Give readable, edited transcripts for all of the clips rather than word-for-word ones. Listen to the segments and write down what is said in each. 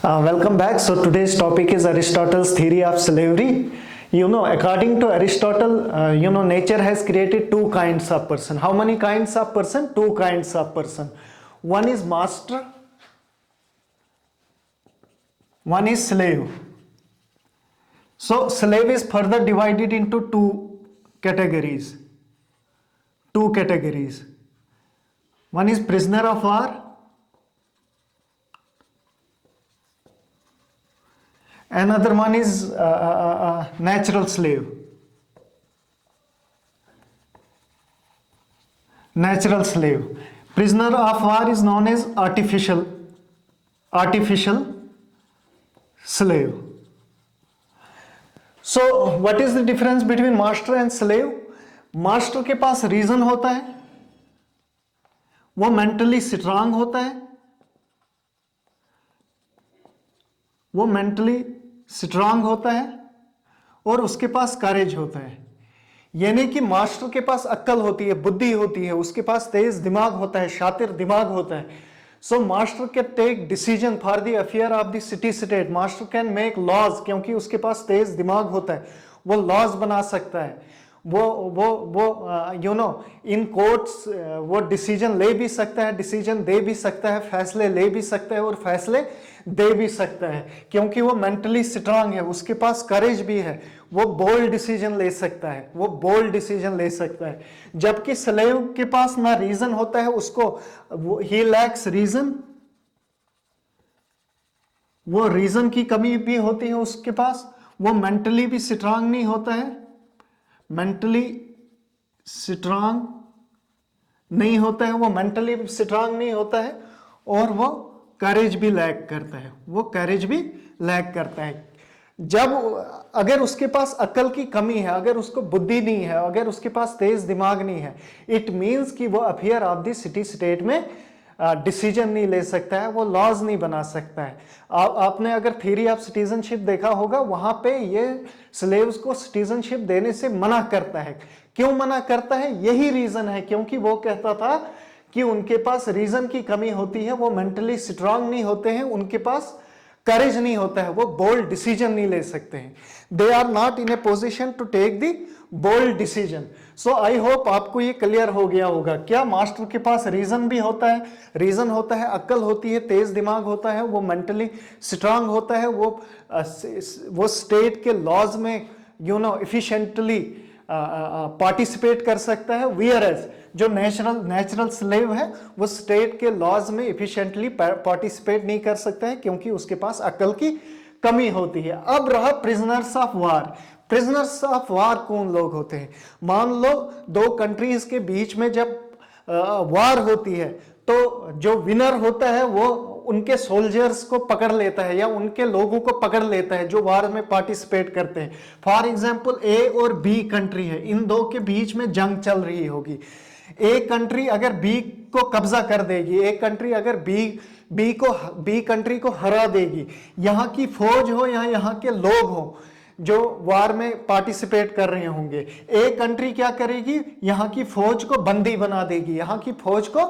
Welcome back. So today's topic is Aristotle's theory of slavery. According to Aristotle, nature has created two kinds of person. How many kinds of person? Two kinds of person. One is master, one is slave. So slave is further divided into two categories. One is prisoner of war, another one is natural slave. Prisoner of war is known as artificial slave. So what is the difference between master and slave? Master के पास reason होता है, वो mentally strong होता है, और उसके पास करेज होता है. यानी कि मास्टर के पास अक्ल होती है, बुद्धि होती है, उसके पास तेज दिमाग होता है, शातिर दिमाग होता है. So master can take decision for the affair of the city state. Master can make laws, क्योंकि उसके पास तेज दिमाग होता है, वो लॉज बना सकता है. इन कोर्ट्स वो डिसीजन ले भी सकता है, डिसीजन दे भी सकता है, फैसले ले भी सकता है और फैसले दे भी सकता है, क्योंकि वो मेंटली स्ट्रांग है, उसके पास करेज भी है, वो बोल्ड डिसीजन ले सकता है. जबकि स्लेव के पास ना रीजन होता है, उसको ही लैक्स रीजन, वो रीजन की कमी भी होती है उसके पास, वो मेंटली भी स्ट्रांग नहीं होता है, और वो करेज भी लैक करता है. जब अगर उसके पास अकल की कमी है, अगर उसको बुद्धि नहीं है, अगर उसके पास तेज दिमाग नहीं है, इट मींस कि वो affair of the city state में डिसीजन नहीं ले सकता है, वो लॉज नहीं बना सकता है. आपने अगर थ्योरी ऑफ सिटीजनशिप देखा होगा, वहां पे ये स्लेव्स को सिटीजनशिप देने से मना करता है. क्यों मना करता है? यही रीजन है, क्योंकि वो कहता था कि उनके पास रीजन की कमी होती है, वो मेंटली स्ट्रांग नहीं होते हैं, उनके पास करेज नहीं होता है, वो बोल्ड डिसीजन नहीं ले सकते हैं. They are not in a position to take the bold decision. So I hope आपको ये क्लियर हो गया होगा. क्या मास्टर के पास रीजन भी होता है, अक्ल होती है, तेज दिमाग होता है, वो मेंटली स्ट्रांग होता है, वो स्टेट के लॉज में एफिशिएंटली पार्टिसिपेट कर सकता है. वेयरएज जो नेचुरल स्लेव है, वो स्टेट के लॉज में एफिशिएंटली पार्टिसिपेट नहीं कर सकता है, क्योंकि उसके पास अक्ल की कमी होती है. अब रहा प्रिजनर्स ऑफ वार कौन लोग होते हैं? मान लो दो कंट्रीज के बीच में जब वार होती है, तो जो विनर होता है वो उनके सोल्जर्स को पकड़ लेता है, या उनके लोगों को पकड़ लेता है जो वार में पार्टिसिपेट करते हैं. फॉर एग्जांपल ए और बी कंट्री है, इन दो के बीच में जंग चल रही होगी. ए कंट्री अगर बी को कब्जा कर देगी, एक कंट्री अगर बी कंट्री को हरा देगी, यहाँ की फौज हो या यहाँ के लोग हो जो वार में पार्टिसिपेट कर रहे होंगे, एक कंट्री क्या करेगी? यहाँ की फौज को बंदी बना देगी, यहाँ की फौज को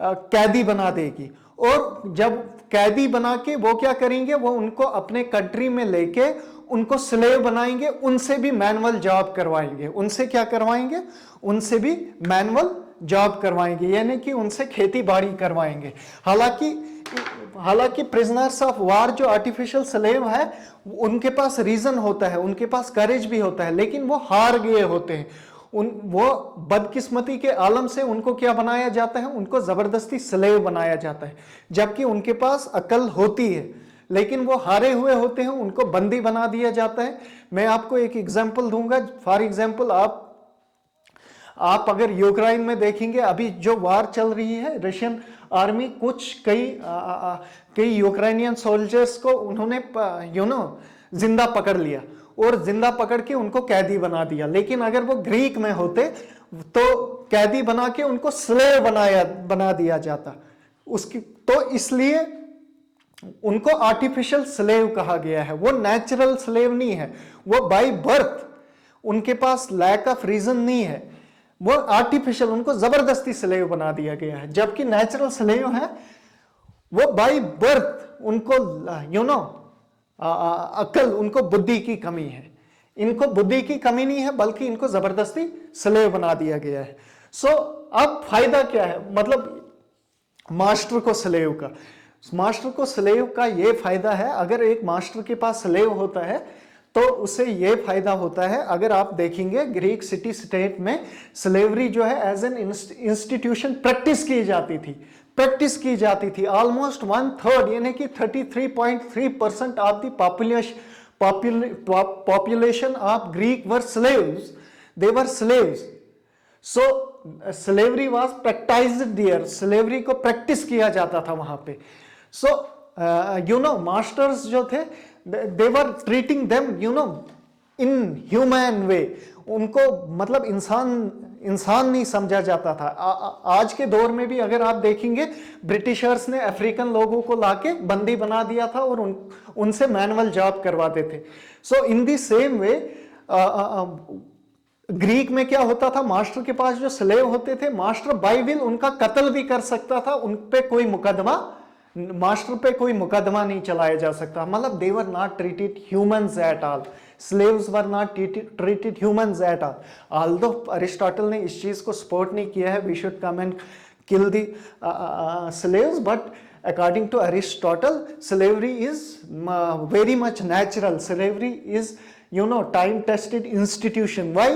कैदी बना देगी. और जब कैदी बना के वो क्या करेंगे? वो उनको अपने कंट्री में लेके उनको स्लेव बनाएंगे, उनसे भी मैनुअल जॉब करवाएंगे. यानी कि उनसे खेती बाड़ी करवाएंगे. हालांकि प्रिजनर्स ऑफ वार जो आर्टिफिशियल स्लेव है, उनके पास रीजन होता है, उनके पास करेज भी होता है, लेकिन वो हार गए होते हैं. वो बदकिस्मती के आलम से उनको क्या बनाया जाता है? उनको जबरदस्ती स्लेव बनाया जाता है. जबकि उनके पास अकल होती है, लेकिन वो हारे हुए होते हैं, उनको बंदी बना दिया जाता है. मैं आपको एक एग्जांपल दूंगा. फॉर एग्जांपल आप अगर यूक्रेन में देखेंगे, अभी जो वार चल रही है, रशियन आर्मी कई यूक्रेनियन सोल्जर्स को उन्होंने जिंदा पकड़ लिया और जिंदा पकड़ के उनको कैदी बना दिया. लेकिन अगर वो ग्रीक में होते तो कैदी बना के उनको स्लेव बना दिया जाता. तो इसलिए उनको आर्टिफिशियल स्लेव कहा गया है. वो नेचुरल स्लेव नहीं है, वो बाय बर्थ उनके पास लैक ऑफ रीजन नहीं है, वो आर्टिफिशियल, उनको जबरदस्ती स्लेव बना दिया गया है. जबकि नेचुरल स्लेव है वो बाय बर्थ उनको अक्ल, उनको बुद्धि की कमी है। इनको बुद्धि की कमी नहीं है, बल्कि इनको जबरदस्ती स्लेव बना दिया गया है। सो अब फायदा क्या है, मतलब मास्टर को स्लेव का, मास्टर को स्लेव का ये फायदा है, अगर एक मास्टर के पास स्लेव होता है तो उसे ये फायदा होता है। अगर आप देखेंगे ग्रीक सिटी स्टेट में स्लेवरी जो है एज एन इंस्टीट्यूशन प्रैक्टिस की जाती थी। ऑलमोस्ट 1/3 यानी कि 33.3% of the population of Greek were slaves. They were slaves. So slavery was practiced there. Slavery को practice किया जाता था वहां पे। So masters जो थे, they were treating them in human way. उनको मतलब इंसान नहीं समझा जाता था। आज के दौर में भी अगर आप देखेंगे, ब्रिटिशर्स ने अफ्रीकन लोगों को लाके बंदी बना दिया था और उनसे मैनुअल जॉब करवाते थे। So in the same way Greek में क्या होता था, मास्टर के पास जो स्लेव होते थे, मास्टर बाय विल उनका कत्ल भी कर सकता था, उन पे कोई मुकदमा, मास्टर पे कोई मुकदमा नहीं चलाया जा सकता। मतलब they were not treated humans at all, slaves were not treated humans at all. Although Aristotle ने इस चीज को सपोर्ट नहीं किया है, we should come and kill the slaves, but according to Aristotle, slavery is very much natural. Slavery is time tested institution. Why?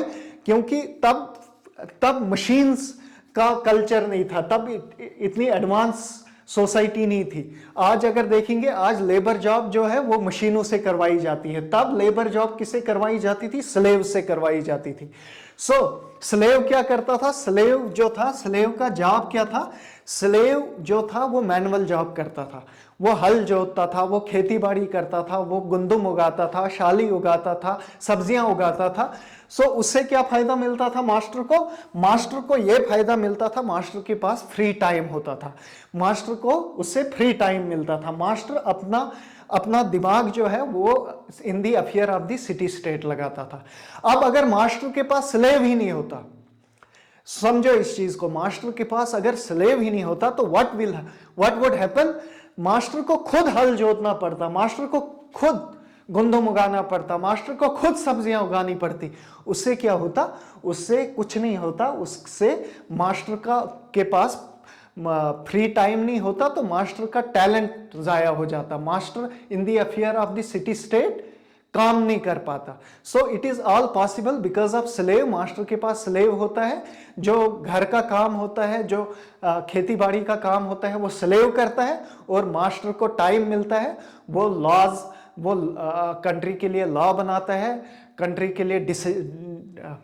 क्योंकि तब machines का कल्चर नहीं था, तब इतनी एडवांस सोसाइटी नहीं थी। आज अगर देखेंगे, आज लेबर जॉब जो है वो मशीनों से करवाई जाती है, तब लेबर जॉब किसे करवाई जाती थी, स्लेव से करवाई जाती थी। सो स्लेव क्या करता था, स्लेव जो था, स्लेव का जॉब क्या था, स्लेव जो था वो मैनुअल जॉब करता था, वो हल जोतता था, वो खेती बाड़ी करता था, वो गंदम उगाता था, शाली उगाता था, सब्जियां उगाता था। सो उससे क्या फायदा मिलता था मास्टर को, मास्टर को यह फायदा मिलता था, मास्टर के पास फ्री टाइम होता था, मास्टर को उससे फ्री टाइम मिलता था। मास्टर अपना दिमाग जो है वो in the affair of the city state लगाता था। अब अगर मास्टर के पास स्लेव ही नहीं होता, समझो इस चीज को, मास्टर के पास अगर स्लेव ही नहीं होता तो व्हाट वुड हैपन, मास्टर को खुद हल जोतना पड़ता, मास्टर को खुद गंदम उगाना पड़ता, मास्टर को खुद सब्जियां उगानी पड़ती। उससे क्या होता, उससे कुछ नहीं होता, उससे मास्टर के पास फ्री टाइम नहीं होता, तो मास्टर का टैलेंट जाया हो जाता, master in the affair of the city state काम नहीं कर पाता। So it is all possible because of slave. Master के पास स्लेव होता है, जो घर का काम होता है, जो खेती बाड़ी का काम होता है वो स्लेव करता है, और मास्टर को टाइम मिलता है, वो लॉज, वो कंट्री के लिए लॉ बनाता है, कंट्री के लिए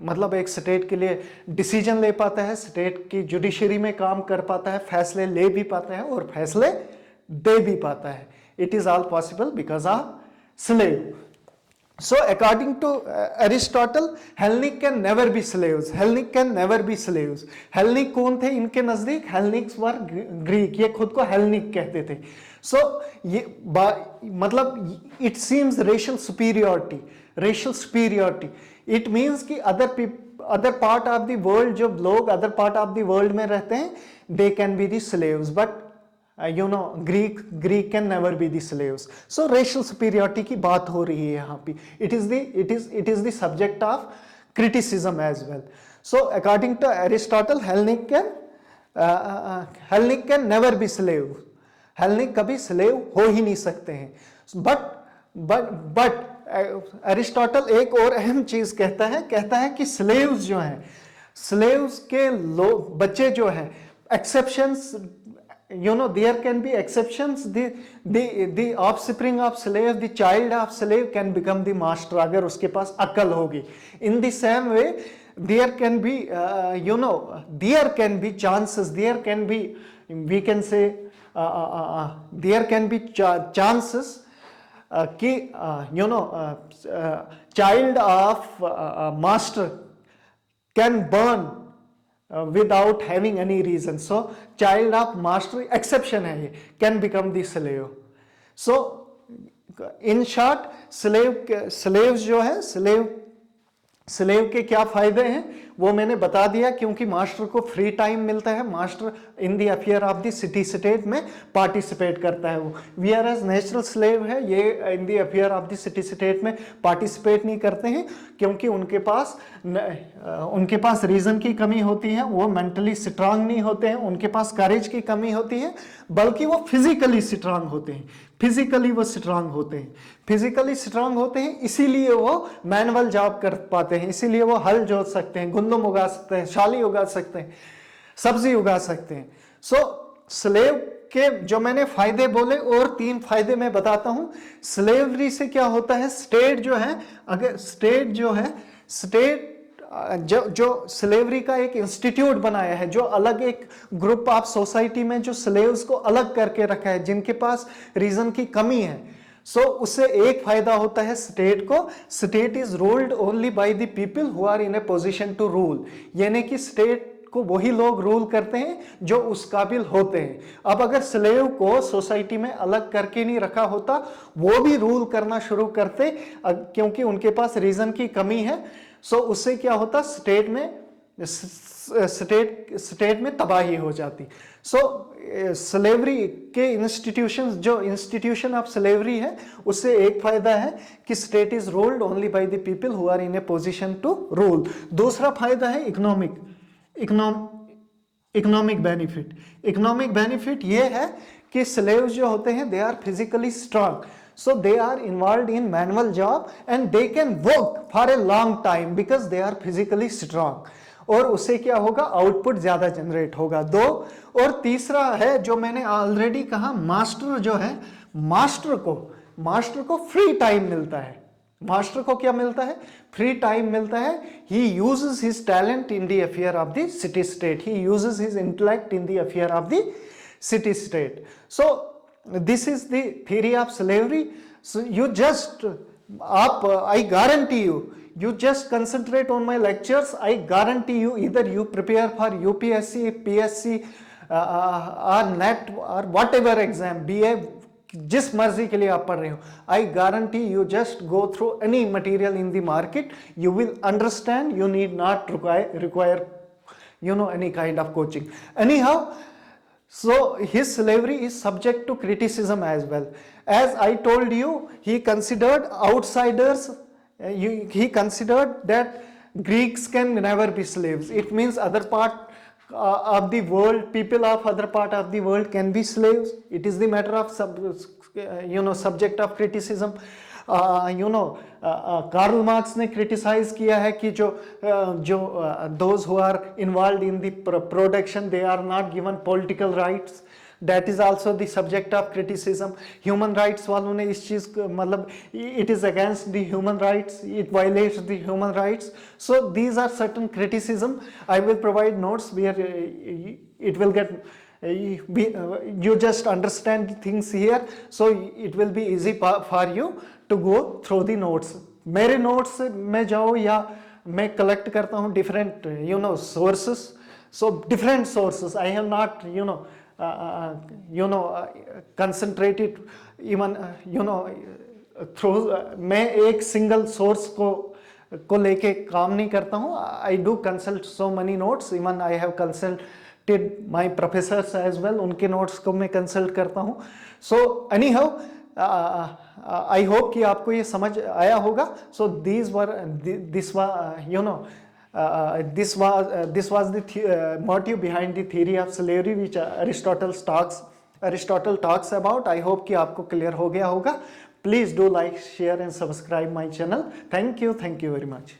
मतलब एक स्टेट के लिए डिसीजन ले पाता है, स्टेट की जुडिशरी में काम कर पाता है, फैसले ले भी पाता है और फैसले दे भी पाता है। It is all possible because of slave. So according to Aristotle, Hellenic can never be slaves. Hellenic can never be slaves. Hellenic कौन थे इनके नजदीक, Hellenics were Greek, ये खुद को Hellenic कहते थे। So ये मतलब it seems racial superiority. It means कि other part of the world, जो लोग other part of the world में रहते हैं, they can be the slaves, but Greek can never be the slaves. So racial superiority की बात हो रही है यहाँ पे. It is the subject of criticism as well. So according to Aristotle, Hellenic can never be slave. Hellenic कभी slave हो ही नहीं सकते हैं. But Aristotle एक और अहम चीज कहता है कि slaves जो हैं, slaves के बच्चे जो हैं, exceptions, there can be exceptions. The offspring of slave, the child of slave can become the master अगर उसके पास अकल होगी. In the same way, there can be there can be chances, there can be, we can say, there can be chances कि child of master can burn without having any reason. So child of master exception है ये, can become the slave. So in short, slaves जो है, slave के क्या फायदे हैं वो मैंने बता दिया, क्योंकि मास्टर को फ्री टाइम मिलता है, master in the affair of the city state में पार्टिसिपेट करता है। वो we are as natural slave है, ये in the affair of the city state में पार्टिसिपेट नहीं करते हैं, क्योंकि उनके पास रीजन की कमी होती है, वो मेंटली स्ट्रांग नहीं होते हैं, उनके पास करेज की कमी होती है, बल्कि वो फिजिकली स्ट्रांग होते हैं। फिजिकली स्ट्रांग होते हैं, इसीलिए वो मैनुअल जॉब कर पाते हैं, इसीलिए वो हल जोत सकते हैं, गंदम उगा सकते हैं, शाली उगा सकते हैं, सब्जी उगा सकते हैं। सो स्लेव के जो मैंने फायदे बोले, और 3 फायदे मैं बताता हूं। स्लेवरी से क्या होता है, स्टेट जो स्लेवरी का एक इंस्टीट्यूट बनाया है, जो अलग एक ग्रुप ऑफ सोसाइटी में जो स्लेव्स को अलग करके रखा है, जिनके पास रीजन की कमी है, सो उससे एक फायदा होता है स्टेट को। State is ruled only by the people who are in a position to rule, यानी कि स्टेट को वही लोग रूल करते हैं जो उस काबिल होते हैं। अब अगर स्लेव को सोसाइटी में अलग करके नहीं रखा होता, वो भी रूल करना शुरू करते, क्योंकि उनके पास रीजन की कमी है। सो उससे क्या होता, स्टेट में तबाही हो जाती। सो स्लेवरी के इंस्टीट्यूशन ऑफ स्लेवरी है, उससे एक फायदा है कि state is ruled only by the people who are in a position to rule. दूसरा फायदा है इकोनॉमिक बेनिफिट ये है कि स्लेव्स जो होते हैं, they are physically strong, so they are involved in manual job and they can work for a long time because they are physically strong, और उससे क्या होगा, आउटपुट ज्यादा जनरेट होगा। 2, और तीसरा है जो मैंने ऑलरेडी कहा, मास्टर जो है, मास्टर को फ्री टाइम मिलता है। मास्टर को क्या मिलता है, फ्री टाइम मिलता है। He uses his talent in the affair of the city state, he uses his intellect in the affair of the city state. So this is the theory of slavery. So I guarantee you just concentrate on my lectures. I guarantee you, either you prepare for UPSC, PSC or NET or whatever exam, BA, जिस मर्जी के लिए आप पढ़ रहे हो, I guarantee you just go through any material in the market, you will understand. You need not require any kind of coaching. Anyhow, so his slavery is subject to criticism as well. As I told you, he considered outsiders, he considered that Greeks can never be slaves. It means other part of the world, people of other part of the world can be slaves. It is the matter of subject of criticism. Karl Marx ने criticise किया है कि जो those who are involved in the production, they are not given political rights. That is also the subject of criticism. Human rights वालों ने इस चीज को, मतलब it is against the human rights, it violates the human rights. So these are certain criticism. I will provide notes where it will get, you just understand things here, so it will be easy for you to go through the notes. मेरे notes में जाओ, या मैं collect करता हूँ different sources. So different sources, I have not concentrated even through, मैं एक single source को लेके काम नहीं करता हूँ. I do consult so many notes, even I have consulted my professors as well, उनके notes को मैं consult करता हूँ. So anyhow, I hope कि आपको ये समझ आया होगा. So this was the motive behind the theory of slavery which Aristotle talks about. I hope कि आपको clear हो गया होगा. Please do like, share and subscribe my channel. Thank you very much.